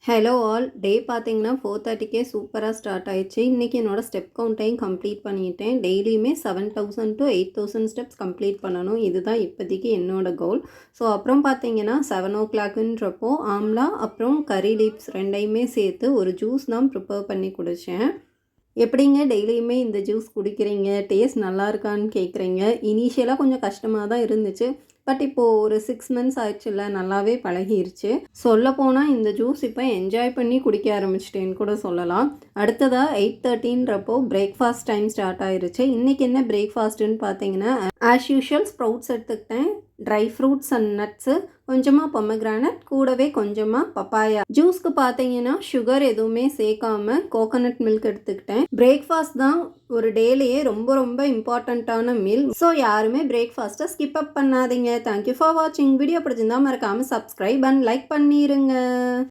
Hello all. டே பார்த்தீங்கன்னா 4:30க்கே சூப்பராக start ஆயிடுச்சு. இன்றைக்கி என்னோடய ஸ்டெப் கவுண்ட்டையும் கம்ப்ளீட் பண்ணிட்டேன். டெய்லியுமே 7000 to 8000 ஸ்டெப்ஸ் கம்ப்ளீட் பண்ணணும். இதுதான் இப்போதைக்கு என்னோடய கோல். ஸோ அப்புறம் பார்த்தீங்கன்னா 7 o'clockன்றப்போ ஆம்லா அப்புறம் கறி லீவ்ஸ் ரெண்டையுமே சேர்த்து ஒரு ஜூஸ் தான் ப்ரிப்பேர் பண்ணி குடித்தேன். எப்படிங்க டெய்லியுமே இந்த ஜூஸ் குடிக்கிறீங்க, டேஸ்ட் நல்லா இருக்கான்னு கேட்குறீங்க. இனிஷியலாக கொஞ்சம் கஷ்டமாக தான் இருந்துச்சு. பட் இப்போது ஒரு 6 மந்த்ஸ் ஆயிடுச்சுல்ல, நல்லாவே பழகிருச்சு. சொல்லப்போனால் இந்த ஜூஸ் இப்போ என்ஜாய் பண்ணி குடிக்க ஆரம்பிச்சிட்டேன்னு கூட சொல்லலாம். அடுத்ததாக 8:30ன்றப்போ பிரேக்ஃபாஸ்ட் டைம் ஸ்டார்ட் ஆயிருச்சு. இன்றைக்கி என்ன பிரேக்ஃபாஸ்ட்டுன்னு பார்த்தீங்கன்னா, ஆஸ் யூஷுவல் ஸ்ப்ரவுட்ஸ் எடுத்துக்கிட்டேன். ட்ரை ஃப்ரூட்ஸ் அண்ட் நட்ஸு, கொஞ்சமாக பொமக்ரானட், கூடவே கொஞ்சமாக பப்பாயா. ஜூஸ்க்கு பார்த்தீங்கன்னா சுகர் எதுவுமே சேர்க்காம கோகோனட் மில்க் எடுத்துக்கிட்டேன். பிரேக்ஃபாஸ்ட் தான் ஒரு டேலேயே ரொம்ப ரொம்ப இம்பார்ட்டண்ட்டான மீல். ஸோ யாருமே பிரேக்ஃபாஸ்ட்டை ஸ்கிப் அப் பண்ணாதீங்க. தேங்க்யூ ஃபார் வாட்சிங். வீடியோ பிடிச்சிருந்தா மறக்காமல் சப்ஸ்கிரைப் அண்ட் லைக் பண்ணிடுங்க.